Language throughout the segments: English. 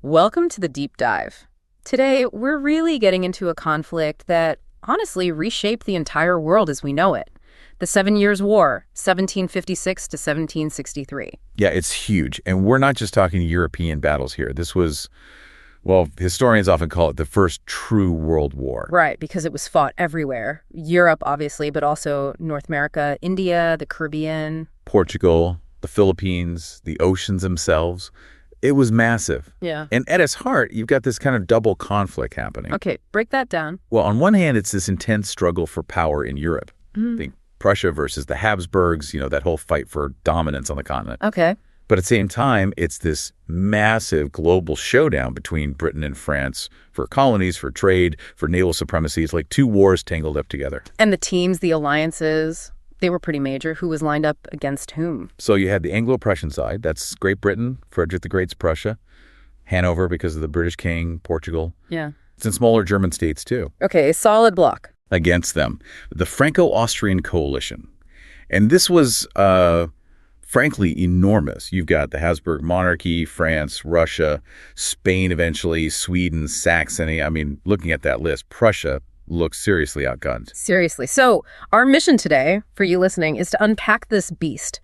Welcome to the deep dive. Today, we're really getting into a conflict that honestly reshaped the entire world as we know it. The 7 Years' War, 1756 to 1763. Yeah, it's huge. And we're not just talking European battles here. This was, well, historians often call it the first true world war. Right, because it was fought everywhere. Europe, obviously, but also North America, India, the Caribbean. Portugal, the Philippines, the oceans themselves. It was massive. Yeah. And at its heart, you've got this kind of double conflict happening. Okay, break that down. Well, on one hand, it's this intense struggle for power in Europe. Think Prussia versus the Habsburgs, that whole fight for dominance on the continent. Okay. But at the same time, it's this massive global showdown between Britain and France for colonies, for trade, for naval supremacy. It's like two wars tangled up together. And the teams, the alliances, they were pretty major. Who was lined up against whom? So you had the Anglo-Prussian side. That's Great Britain, Frederick the Great's Prussia, Hanover because of the British king, Portugal. Yeah. Some smaller German states, too. Okay, a solid block. Against them, the Franco-Austrian coalition. And this was, frankly, enormous. You've got the Habsburg monarchy, France, Russia, Spain eventually, Sweden, Saxony. I mean, looking at that list, Prussia looks seriously outgunned. Seriously. So our mission today, for you listening, is to unpack this beast.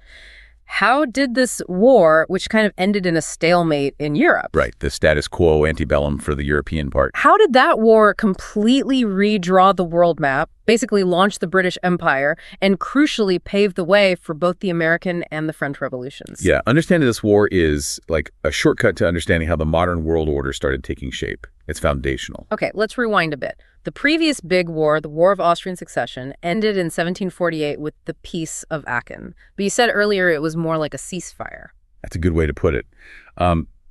How did this war, which kind of ended in a stalemate in Europe? Right, the status quo antebellum for the European part. How did that war completely redraw the world map, basically launch the British Empire, and crucially pave the way for both the American and the French revolutions? Yeah, understanding this war is like a shortcut to understanding how the modern world order started taking shape. It's foundational. Okay, let's rewind a bit. The previous big war, the War of Austrian Succession, ended in 1748 with the Peace of Aachen. But you said earlier it was more like a ceasefire. That's a good way to put it.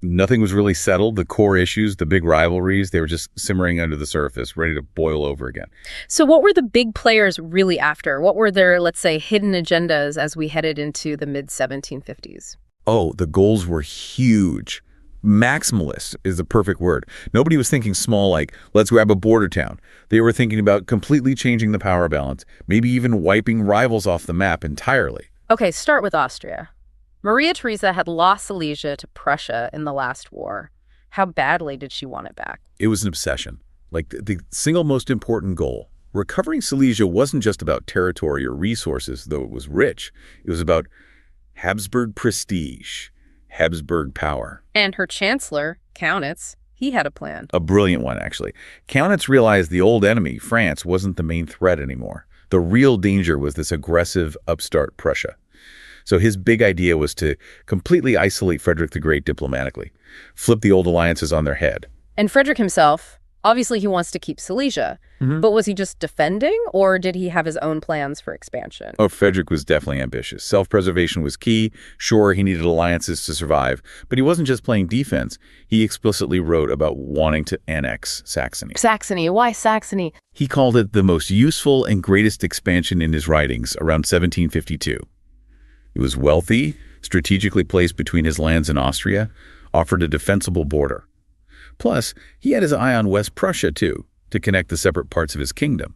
Nothing was really settled. The core issues, the big rivalries, they were just simmering under the surface, ready to boil over again. So what were the big players really after? What were their, let's say, hidden agendas as we headed into the mid-1750s? Oh, the goals were huge. Maximalist is the perfect word. Nobody was thinking small like, let's grab a border town. They were thinking about completely changing the power balance, maybe even wiping rivals off the map entirely. Okay, start with Austria. Maria Theresa had lost Silesia to Prussia in the last war. How badly did she want it back? It was an obsession, like the single most important goal. Recovering Silesia wasn't just about territory or resources, though it was rich. It was about Habsburg prestige, Habsburg power. And her chancellor, Kaunitz, he had a plan. A brilliant one, actually. Kaunitz realized the old enemy, France, wasn't the main threat anymore. The real danger was this aggressive upstart Prussia. So his big idea was to completely isolate Frederick the Great diplomatically, flip the old alliances on their head. And Frederick himself, obviously he wants to keep Silesia, but was he just defending, or did he have his own plans for expansion? Oh, Frederick was definitely ambitious. Self-preservation was key. Sure, he needed alliances to survive, but he wasn't just playing defense. He explicitly wrote about wanting to annex Saxony. Saxony, why Saxony? He called it the most useful and greatest expansion in his writings around 1752. It was wealthy, strategically placed between his lands and Austria, offered a defensible border. Plus, he had his eye on West Prussia, too, to connect the separate parts of his kingdom.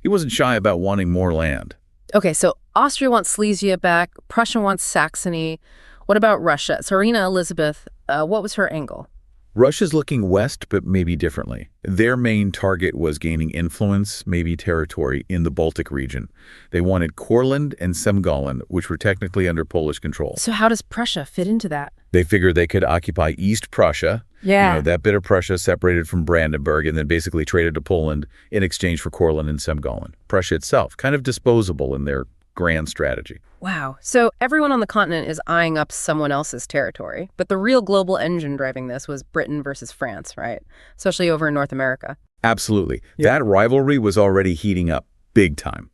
He wasn't shy about wanting more land. Okay, so Austria wants Silesia back, Prussia wants Saxony. What about Russia? Tsarina Elizabeth, what was her angle? Russia's looking west, but maybe differently. Their main target was gaining influence, maybe territory, in the Baltic region. They wanted Courland and Semgallen, which were technically under Polish control. So how does Prussia fit into that? They figured they could occupy East Prussia, that bit of Prussia separated from Brandenburg, and then basically traded to Poland in exchange for Courland and Semgallen. Prussia itself, kind of disposable in their grand strategy. Wow. So everyone on the continent is eyeing up someone else's territory. But the real global engine driving this was Britain versus France, right? Especially over in North America. Absolutely. That rivalry was already heating up big time.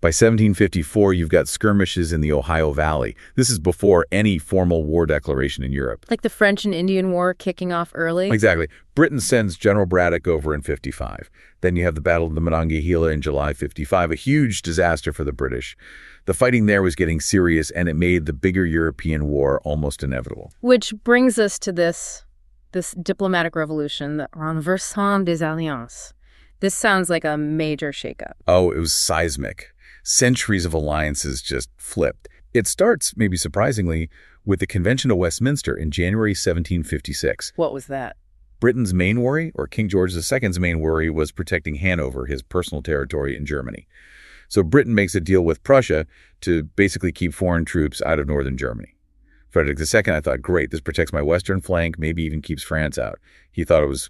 By 1754, you've got skirmishes in the Ohio Valley. This is before any formal war declaration in Europe. Like the French and Indian War kicking off early? Exactly. Britain sends General Braddock over in 55. Then you have the Battle of the Monongahela in July 55, a huge disaster for the British. The fighting there was getting serious, and it made the bigger European war almost inevitable. Which brings us to this diplomatic revolution, the renversement des alliances. This sounds like a major shakeup. Oh, it was seismic. Centuries of alliances just flipped. It starts, maybe surprisingly, with the Convention of Westminster in January 1756. What was that? Britain's main worry, or King George II's main worry, was protecting Hanover, his personal territory in Germany. So Britain makes a deal with Prussia to basically keep foreign troops out of northern Germany. Frederick II, I thought, great, this protects my western flank, maybe even keeps France out. He thought it was,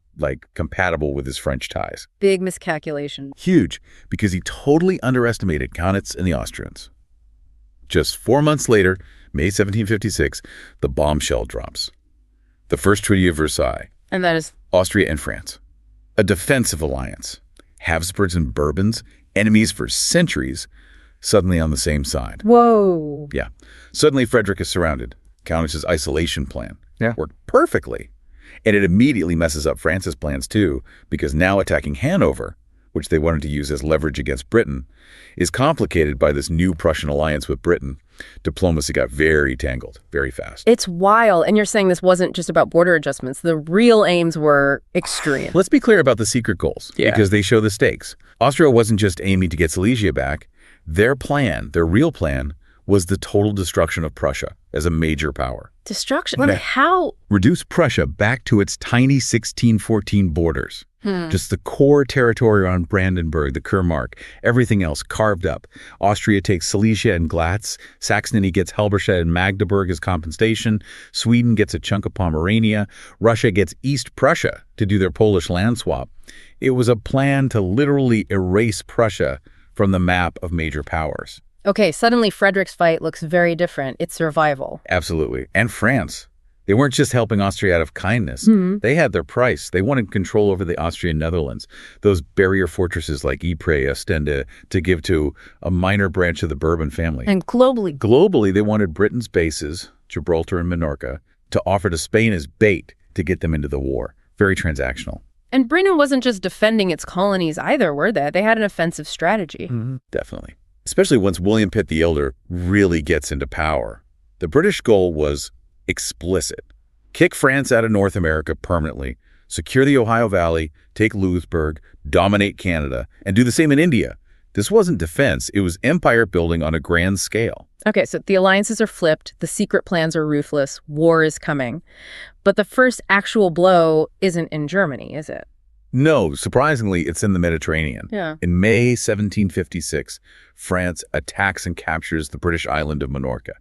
compatible with his French ties. Big miscalculation. Huge, because he totally underestimated Kaunitz and the Austrians. Just 4 months later, May 1756, the bombshell drops. The First Treaty of Versailles. And that is? Austria and France. A defensive alliance. Habsburgs and Bourbons, enemies for centuries, suddenly on the same side. Whoa. Yeah. Suddenly Frederick is surrounded. Kaunitz's isolation plan worked perfectly. And it immediately messes up France's plans too, because now attacking Hanover, which they wanted to use as leverage against Britain, is complicated by this new Prussian alliance with Britain. Diplomacy got very tangled, very fast. It's wild. And you're saying this wasn't just about border adjustments. The real aims were extreme. Let's be clear about the secret goals, because they show the stakes. Austria wasn't just aiming to get Silesia back. Their plan, their real plan, was the total destruction of Prussia as a major power. Destruction? How? Reduce Prussia back to its tiny 1614 borders. Just the core territory on Brandenburg, the Kurmark, everything else carved up. Austria takes Silesia and Glatz. Saxony gets Helberstadt and Magdeburg as compensation. Sweden gets a chunk of Pomerania. Russia gets East Prussia to do their Polish land swap. It was a plan to literally erase Prussia from the map of major powers. Okay, suddenly Frederick's fight looks very different. It's survival. Absolutely. And France. They weren't just helping Austria out of kindness. They had their price. They wanted control over the Austrian Netherlands, those barrier fortresses like Ypres, Ostende, to give to a minor branch of the Bourbon family. And globally? Globally, they wanted Britain's bases, Gibraltar and Minorca, to offer to Spain as bait to get them into the war. Very transactional. And Britain wasn't just defending its colonies either, were they? They had an offensive strategy. Definitely. Especially once William Pitt the Elder really gets into power. The British goal was explicit. Kick France out of North America permanently, secure the Ohio Valley, take Louisbourg, dominate Canada, and do the same in India. This wasn't defense, it was empire building on a grand scale. Okay, so the alliances are flipped, the secret plans are ruthless, war is coming. But the first actual blow isn't in Germany, is it? No, surprisingly, it's in the Mediterranean. In May 1756, France attacks and captures the British island of Minorca.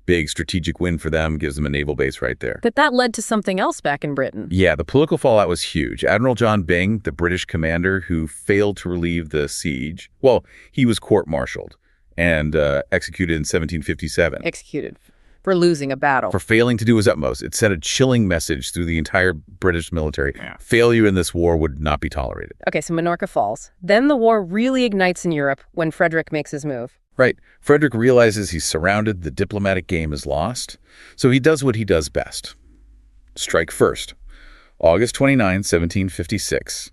Big strategic win for them, gives them a naval base right there. But that led to something else back in Britain. Yeah, the political fallout was huge. Admiral John Byng, the British commander who failed to relieve the siege, well, he was court-martialed and executed in 1757. Executed for losing a battle. For failing to do his utmost. It sent a chilling message through the entire British military. Failure in this war would not be tolerated. Okay, so Minorca falls. Then the war really ignites in Europe when Frederick makes his move. Right. Frederick realizes he's surrounded, the diplomatic game is lost, so he does what he does best. Strike first. August 29, 1756.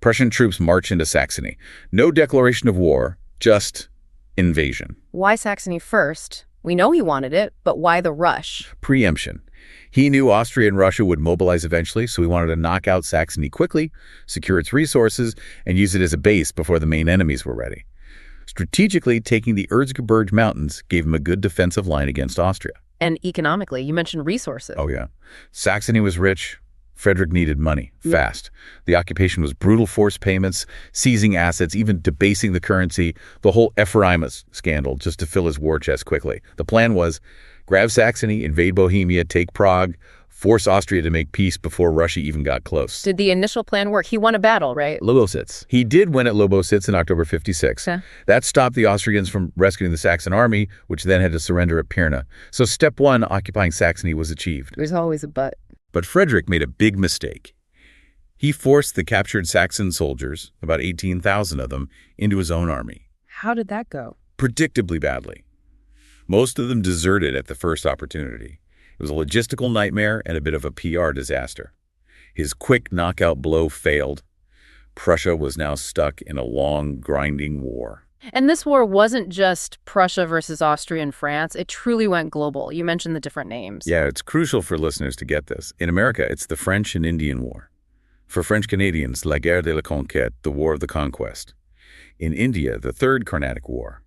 Prussian troops march into Saxony. No declaration of war, just invasion. Why Saxony first? We know he wanted it, but why the rush? Preemption. He knew Austria and Russia would mobilize eventually, so he wanted to knock out Saxony quickly, secure its resources, and use it as a base before the main enemies were ready. Strategically, taking the Erzgebirge Mountains gave him a good defensive line against Austria. And economically, you mentioned resources. Oh, yeah. Saxony was rich. Frederick needed money, fast. The occupation was brutal forced payments, seizing assets, even debasing the currency, the whole Ephraim's scandal just to fill his war chest quickly. The plan was grab Saxony, invade Bohemia, take Prague, force Austria to make peace before Russia even got close. Did the initial plan work? He won a battle, right? Lobositz. He did win at Lobositz in October 56. That stopped the Austrians from rescuing the Saxon army, which then had to surrender at Pirna. So step one, occupying Saxony, was achieved. There's always a but. But Frederick made a big mistake. He forced the captured Saxon soldiers, about 18,000 of them, into his own army. How did that go? Predictably badly. Most of them deserted at the first opportunity. It was a logistical nightmare and a bit of a PR disaster. His quick knockout blow failed. Prussia was now stuck in a long, grinding war. And this war wasn't just Prussia versus Austria and France. It truly went global. You mentioned the different names. Yeah, it's crucial for listeners to get this. In America, it's the French and Indian War. For French Canadians, la guerre de la conquête, the War of the Conquest. In India, the Third Carnatic War.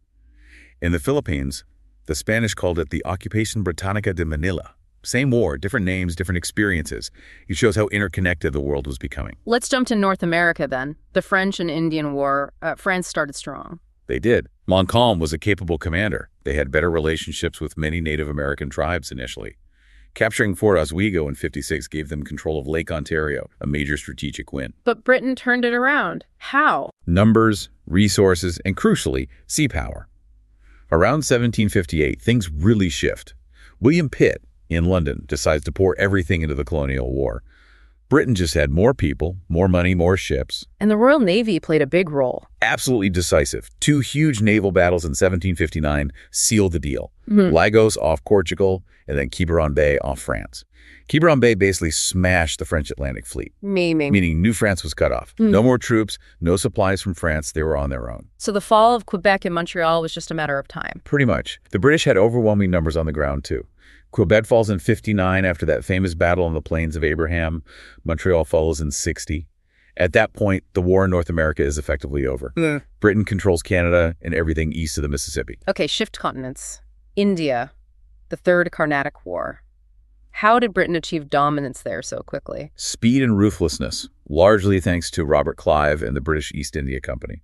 In the Philippines, The Spanish called it the Occupation Britannica de Manila. Same war, different names, different experiences. It shows how interconnected the world was becoming. Let's jump to North America then. The French and Indian War. France started strong. They did. Montcalm was a capable commander. They had better relationships with many Native American tribes initially. Capturing Fort Oswego in '56 gave them control of Lake Ontario, a major strategic win. But Britain turned it around. How? Numbers, resources, and crucially, sea power. Around 1758, things really shift. William Pitt, in London, decides to pour everything into the colonial war. Britain just had more people, more money, more ships. And the Royal Navy played a big role. Absolutely decisive. 2 huge naval battles in 1759 sealed the deal. Lagos off Portugal, and then Quiberon Bay off France. Quiberon Bay basically smashed the French Atlantic Fleet. Meaning New France was cut off. No more troops, no supplies from France. They were on their own. So the fall of Quebec and Montreal was just a matter of time. Pretty much. The British had overwhelming numbers on the ground, too. Quebec falls in 59 after that famous battle on the Plains of Abraham. Montreal follows in 60. At that point, the war in North America is effectively over. Britain controls Canada and everything east of the Mississippi. Okay, shift continents. India, the Third Carnatic War. How did Britain achieve dominance there so quickly? Speed and ruthlessness, largely thanks to Robert Clive and the British East India Company.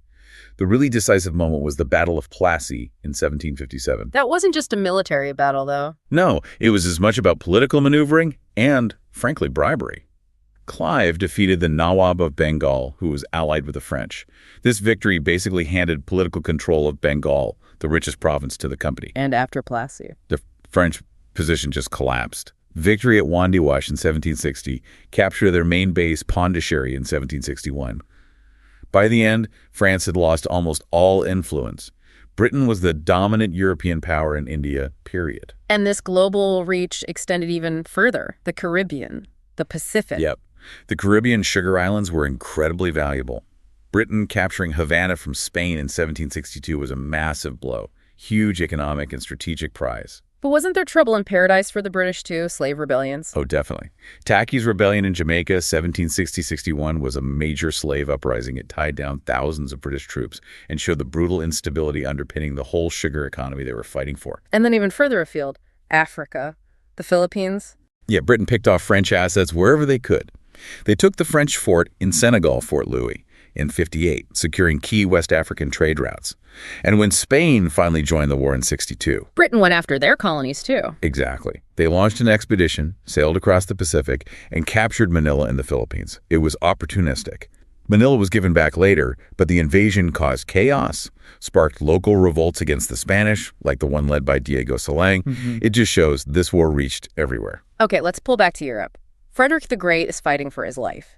The really decisive moment was the Battle of Plassey in 1757. That wasn't just a military battle, though. No, it was as much about political maneuvering and, frankly, bribery. Clive defeated the Nawab of Bengal, who was allied with the French. This victory basically handed political control of Bengal, the richest province, to the company. And after Plassey, The French position just collapsed. Victory at Wandiwash in 1760, capture of their main base Pondicherry in 1761. By the end, France had lost almost all influence. Britain was the dominant European power in India, period. And this global reach extended even further. The Caribbean, the Pacific. Yep. The Caribbean sugar islands were incredibly valuable. Britain capturing Havana from Spain in 1762 was a massive blow. Huge economic and strategic prize. But wasn't there trouble in paradise for the British too? Slave rebellions? Oh, definitely. Tacky's rebellion in Jamaica, 1760-61, was a major slave uprising. It tied down thousands of British troops and showed the brutal instability underpinning the whole sugar economy they were fighting for. And then even further afield, Africa, the Philippines. Yeah, Britain picked off French assets wherever they could. They took the French fort in Senegal, Fort Louis, in '58, securing key West African trade routes. And when Spain finally joined the war in '62... Britain went after their colonies too. Exactly. They launched an expedition, sailed across the Pacific, and captured Manila in the Philippines. It was opportunistic. Manila was given back later, but the invasion caused chaos, sparked local revolts against the Spanish, like the one led by Diego Salang. It just shows this war reached everywhere. Okay, let's pull back to Europe. Frederick the Great is fighting for his life.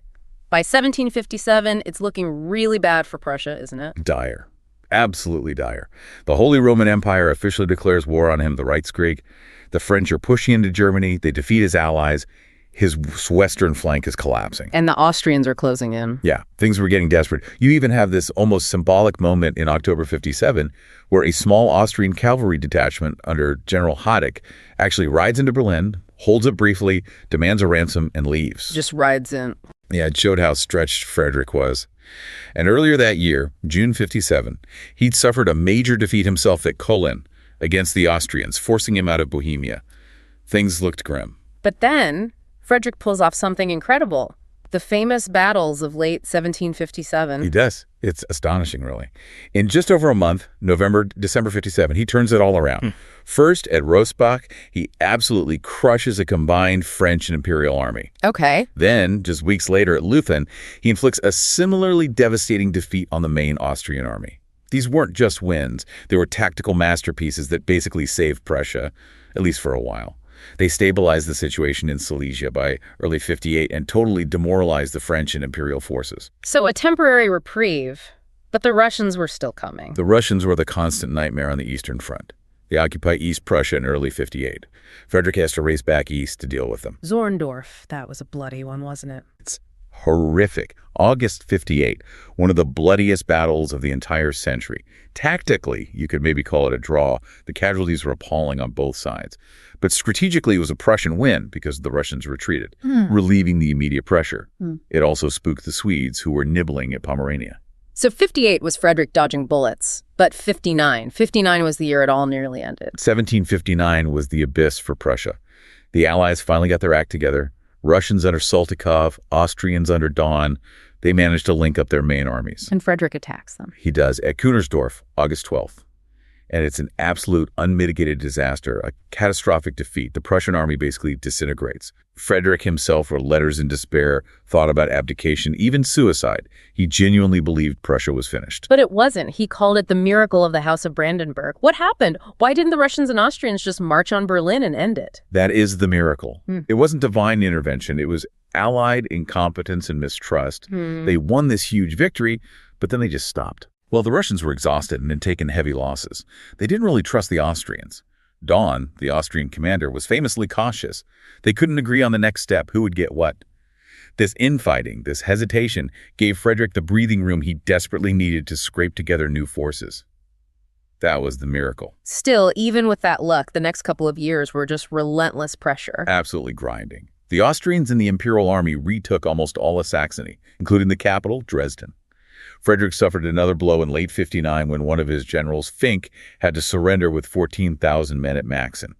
By 1757, it's looking really bad for Prussia, isn't it? Dire. Absolutely dire. The Holy Roman Empire officially declares war on him, the Reichskrieg. The French are pushing into Germany. They defeat his allies. His western flank is collapsing. And the Austrians are closing in. Yeah, things were getting desperate. You even have this almost symbolic moment in October '57 where a small Austrian cavalry detachment under General Hadek actually rides into Berlin, holds it briefly, demands a ransom, and leaves. Just rides in. Yeah, it showed how stretched Frederick was. And earlier that year, June '57, he'd suffered a major defeat himself at Kolin against the Austrians, forcing him out of Bohemia. Things looked grim. But then Frederick pulls off something incredible. The famous battles of late 1757. He does. It's astonishing, really. In just over a month, December '57, he turns it all around. First, at Rosbach, he absolutely crushes a combined French and Imperial army. Okay. Then, just weeks later at Leuthen, he inflicts a similarly devastating defeat on the main Austrian army. These weren't just wins. They were tactical masterpieces that basically saved Prussia, at least for a while. They stabilized the situation in Silesia by early '58 and totally demoralized the French and Imperial forces. So a temporary reprieve, but the Russians were still coming. The Russians were the constant nightmare on the Eastern Front. They occupy East Prussia in early '58. Frederick has to race back east to deal with them. Zorndorf, that was a bloody one, wasn't it? It's horrific. August '58, one of the bloodiest battles of the entire century. Tactically, you could maybe call it a draw. The casualties were appalling on both sides. But strategically, it was a Prussian win because the Russians retreated, relieving the immediate pressure. It also spooked the Swedes, who were nibbling at Pomerania. So 58 was Frederick dodging bullets, but 59 was the year it all nearly ended. 1759 was the abyss for Prussia. The Allies finally got their act together. Russians under Saltykov, Austrians under Daun. They managed to link up their main armies. And Frederick attacks them. He does, at Kunersdorf, August 12th. And it's an absolute unmitigated disaster, a catastrophic defeat. The Prussian army basically disintegrates. Frederick himself wrote letters in despair, thought about abdication, even suicide. He genuinely believed Prussia was finished. But it wasn't. He called it the miracle of the House of Brandenburg. What happened? Why didn't the Russians and Austrians just march on Berlin and end it? That is the miracle. It wasn't divine intervention. It was Allied incompetence and mistrust. They won this huge victory, but then they just stopped. Well, the Russians were exhausted and had taken heavy losses. They didn't really trust the Austrians. Daun, the Austrian commander, was famously cautious. They couldn't agree on the next step, who would get what. This infighting, this hesitation, gave Frederick the breathing room he desperately needed to scrape together new forces. That was the miracle. Still, even with that luck, the next couple of years were just relentless pressure. Absolutely grinding. The Austrians and the Imperial Army retook almost all of Saxony, including the capital, Dresden. Frederick suffered another blow in late 59 when one of his generals, Fink, had to surrender with 14,000 men at Maxen.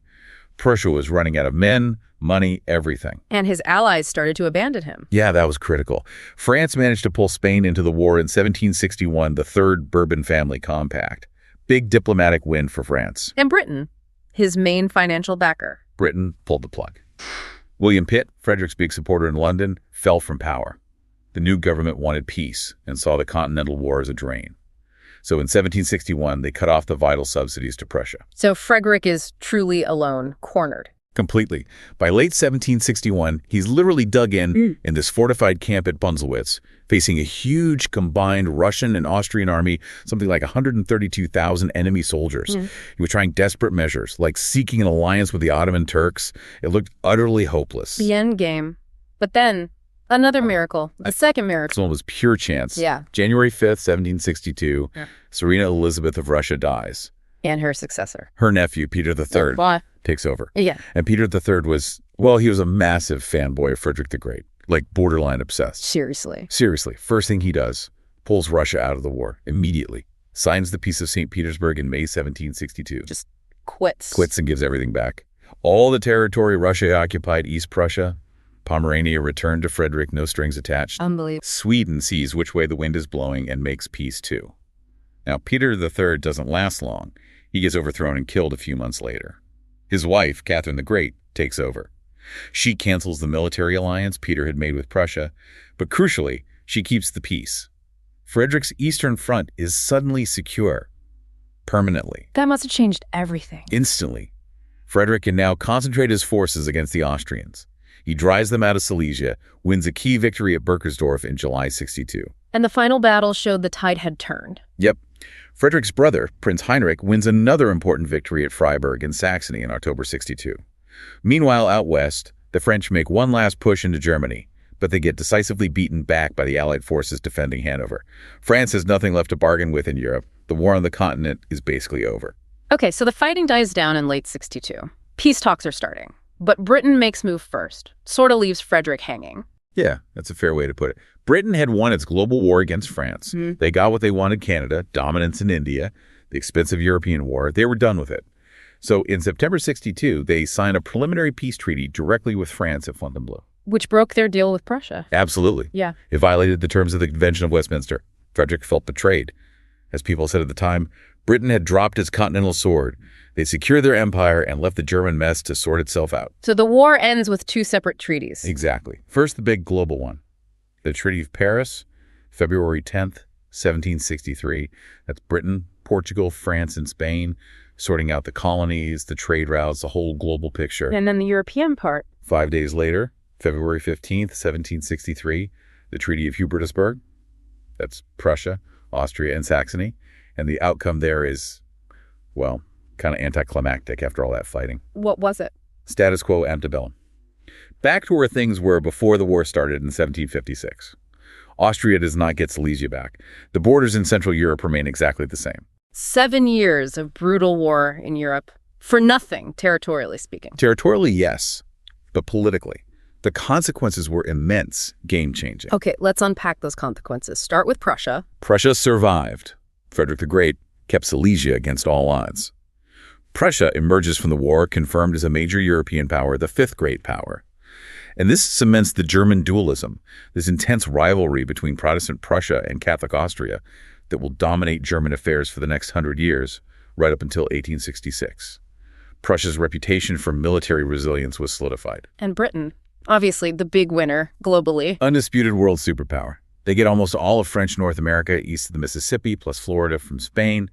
Prussia was running out of men, money, everything. And his allies started to abandon him. Yeah, that was critical. France managed to pull Spain into the war in 1761, the Third Bourbon Family Compact. Big diplomatic win for France. And Britain, his main financial backer. Britain pulled the plug. William Pitt, Frederick's big supporter in London, fell from power. The new government wanted peace and saw the Continental War as a drain. So in 1761, they cut off the vital subsidies to Prussia. So Frederick is truly alone, cornered. Completely. By late 1761, he's literally dug in this fortified camp at Bunzelwitz, facing a huge combined Russian and Austrian army, something like 132,000 enemy soldiers. He was trying desperate measures, like seeking an alliance with the Ottoman Turks. It looked utterly hopeless. The end game. But then, another miracle. The second miracle. This one was pure chance. Yeah. January 5th, 1762, Tsarina Elizabeth of Russia dies. And her successor. Her nephew, Peter III, takes over. Yeah. And Peter III was, well, he was a massive fanboy of Frederick the Great, like borderline obsessed. Seriously. Seriously. First thing he does, pulls Russia out of the war immediately. Signs the Peace of St. Petersburg in May 1762. Just quits. Quits and gives everything back. All the territory Russia occupied, East Prussia, Pomerania returned to Frederick, no strings attached. Unbelievable. Sweden sees which way the wind is blowing and makes peace too. Now, Peter III doesn't last long. He gets overthrown and killed a few months later. His wife, Catherine the Great, takes over. She cancels the military alliance Peter had made with Prussia, but crucially, she keeps the peace. Frederick's Eastern Front is suddenly secure. Permanently. That must have changed everything. Instantly. Frederick can now concentrate his forces against the Austrians. He drives them out of Silesia, wins a key victory at Berkersdorf in July 62. And the final battle showed the tide had turned. Yep. Frederick's brother, Prince Heinrich, wins another important victory at Freiburg in Saxony in October 62. Meanwhile, out west, the French make one last push into Germany, but they get decisively beaten back by the Allied forces defending Hanover. France has nothing left to bargain with in Europe. The war on the continent is basically over. Okay, so the fighting dies down in late 62. Peace talks are starting. But Britain makes move first, sort of leaves Frederick hanging. Yeah, that's a fair way to put it. Britain had won its global war against France. They got what they wanted: Canada, dominance in India, the expensive European war. They were done with it. So in September 62, they signed a preliminary peace treaty directly with France at Fontainebleau. Which broke their deal with Prussia. Absolutely. Yeah. It violated the terms of the Convention of Westminster. Frederick felt betrayed. As people said at the time, Britain had dropped its continental sword. They secured their empire and left the German mess to sort itself out. So the war ends with two separate treaties. Exactly. First, the big global one. The Treaty of Paris, February 10th, 1763. That's Britain, Portugal, France, and Spain, sorting out the colonies, the trade routes, the whole global picture. And then the European part. 5 days later, February 15th, 1763, the Treaty of Hubertusburg. That's Prussia, Austria, and Saxony. And the outcome there is, well, kind of anticlimactic after all that fighting. What was it? Status quo antebellum. Back to where things were before the war started in 1756. Austria does not get Silesia back. The borders in Central Europe remain exactly the same. 7 years of brutal war in Europe. For nothing, territorially speaking. Territorially, yes, but politically. The consequences were immense, game-changing. Okay, let's unpack those consequences. Start with Prussia. Prussia survived. Frederick the Great kept Silesia against all odds. Prussia emerges from the war confirmed as a major European power, the fifth great power. And this cements the German dualism, this intense rivalry between Protestant Prussia and Catholic Austria that will dominate German affairs for the next 100 years, right up until 1866. Prussia's reputation for military resilience was solidified. And Britain, obviously the big winner globally. Undisputed world superpower. They get almost all of French North America east of the Mississippi, plus Florida from Spain.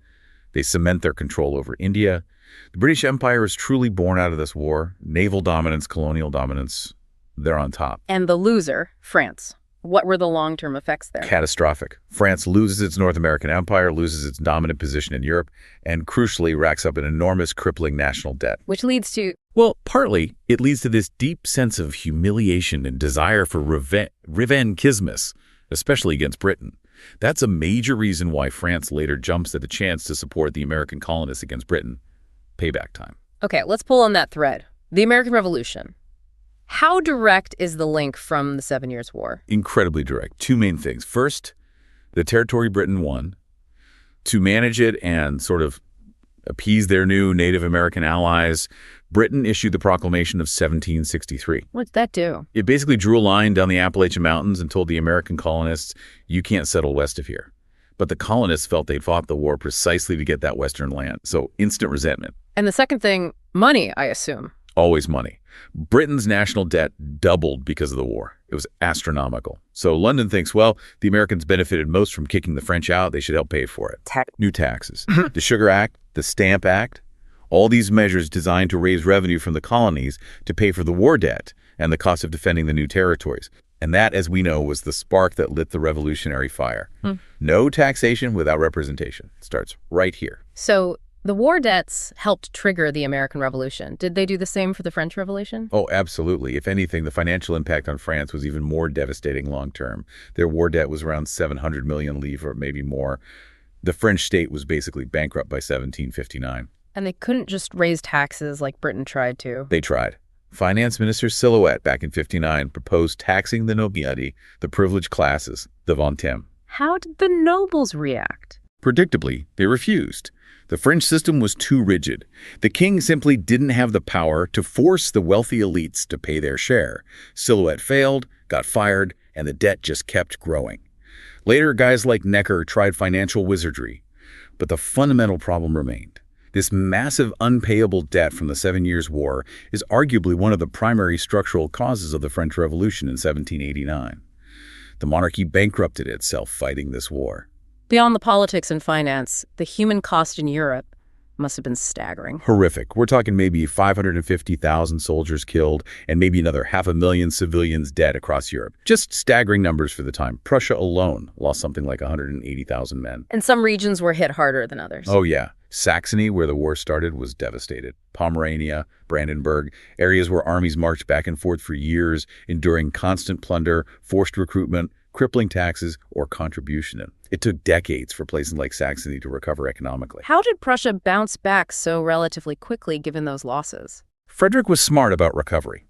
They cement their control over India. The British Empire is truly born out of this war. Naval dominance, colonial dominance, they're on top. And the loser, France. What were the long-term effects there? Catastrophic. France loses its North American empire, loses its dominant position in Europe, and crucially racks up an enormous crippling national debt. Which leads to... Well, partly, it leads to this deep sense of humiliation and desire for revanchismus, especially against Britain. That's a major reason why France later jumps at the chance to support the American colonists against Britain. Payback time. Okay, let's pull on that thread. The American Revolution. How direct is the link from the 7 Years' War? Incredibly direct. Two main things. First, the territory Britain won. To manage it and sort of appease their new Native American allies, Britain issued the Proclamation of 1763. What'd that do? It basically drew a line down the Appalachian Mountains and told the American colonists, you can't settle west of here. But the colonists felt they'd fought the war precisely to get that western land, so instant resentment. And the second thing, money, I assume. Always money. Britain's national debt doubled because of the war. It was astronomical. So London thinks, well, the Americans benefited most from kicking the French out. They should help pay for it. New taxes. The Sugar Act, the Stamp Act, all these measures designed to raise revenue from the colonies to pay for the war debt and the cost of defending the new territories. And that, as we know, was the spark that lit the revolutionary fire. No taxation without representation. It starts right here. So the war debts helped trigger the American Revolution. Did they do the same for the French Revolution? Oh, absolutely. If anything, the financial impact on France was even more devastating long term. Their war debt was around 700 million livres, or maybe more. The French state was basically bankrupt by 1759. And they couldn't just raise taxes like Britain tried to. They tried. Finance Minister Silhouette back in 59 proposed taxing the nobility, the privileged classes, the vingtième. How did the nobles react? Predictably, they refused. The French system was too rigid. The king simply didn't have the power to force the wealthy elites to pay their share. Silhouette failed, got fired, and the debt just kept growing. Later, guys like Necker tried financial wizardry, but the fundamental problem remained. This massive unpayable debt from the 7 Years' War is arguably one of the primary structural causes of the French Revolution in 1789. The monarchy bankrupted itself fighting this war. Beyond the politics and finance, the human cost in Europe must have been staggering. Horrific. We're talking maybe 550,000 soldiers killed and maybe another 500,000 civilians dead across Europe. Just staggering numbers for the time. Prussia alone lost something like 180,000 men. And some regions were hit harder than others. Oh, yeah. Saxony, where the war started, was devastated. Pomerania, Brandenburg, areas where armies marched back and forth for years, enduring constant plunder, forced recruitment, crippling taxes, or contribution. It took decades for places like Saxony to recover economically. How did Prussia bounce back so relatively quickly given those losses? Frederick was smart about recovery.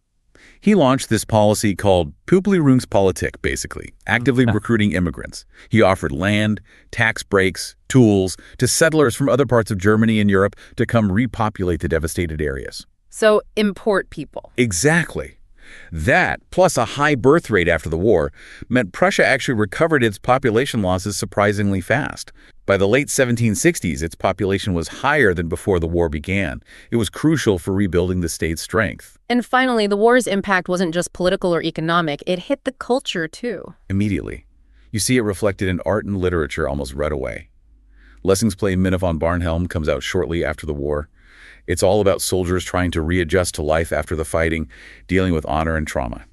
He launched this policy called Publierungspolitik, basically, actively recruiting immigrants. He offered land, tax breaks, tools to settlers from other parts of Germany and Europe to come repopulate the devastated areas. So import people. Exactly. That, plus a high birth rate after the war, meant Prussia actually recovered its population losses surprisingly fast. By the late 1760s, its population was higher than before the war began. It was crucial for rebuilding the state's strength. And finally, the war's impact wasn't just political or economic. It hit the culture, too. Immediately. You see it reflected in art and literature almost right away. Lessing's play Minna von Barnhelm comes out shortly after the war. It's all about soldiers trying to readjust to life after the fighting, dealing with honor and trauma.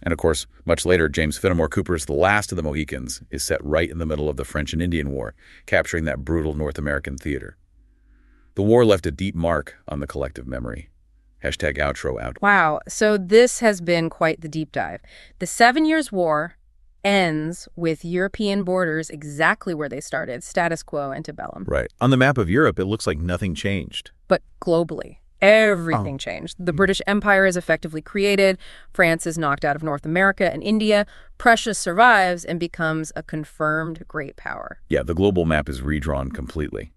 And of course, much later, James Fenimore Cooper's The Last of the Mohicans is set right in the middle of the French and Indian War, capturing that brutal North American theater. The war left a deep mark on the collective memory. #outro out. Wow, so this has been quite the deep dive. The 7 Years' War ends with European borders exactly where they started, status quo antebellum. Right. On the map of Europe, it looks like nothing changed. But globally, Everything changed. The British Empire is effectively created. France is knocked out of North America and India. Prussia survives and becomes a confirmed great power. Yeah, the global map is redrawn completely,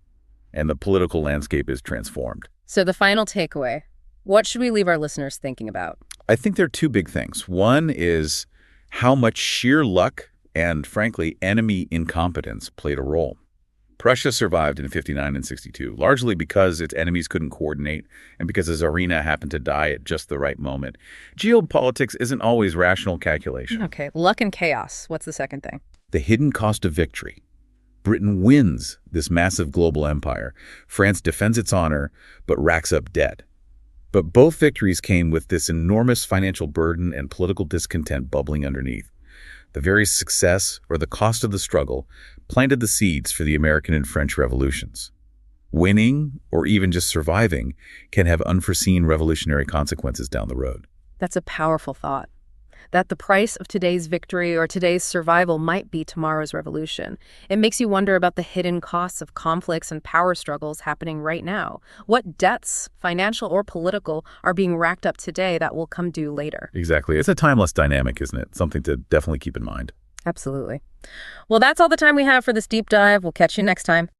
and the political landscape is transformed. So the final takeaway, what should we leave our listeners thinking about? I think there are two big things. One is how much sheer luck and, frankly, enemy incompetence played a role. Prussia survived in 59 and 62, largely because its enemies couldn't coordinate and because the Tsarina happened to die at just the right moment. Geopolitics isn't always rational calculation. Okay, luck and chaos. What's the second thing? The hidden cost of victory. Britain wins this massive global empire. France defends its honor, but racks up debt. But both victories came with this enormous financial burden and political discontent bubbling underneath. The very success or the cost of the struggle planted the seeds for the American and French revolutions. Winning, or even just surviving, can have unforeseen revolutionary consequences down the road. That's a powerful thought. That the price of today's victory or today's survival might be tomorrow's revolution. It makes you wonder about the hidden costs of conflicts and power struggles happening right now. What debts, financial or political, are being racked up today that will come due later? Exactly. It's a timeless dynamic, isn't it? Something to definitely keep in mind. Absolutely. Well, that's all the time we have for this deep dive. We'll catch you next time.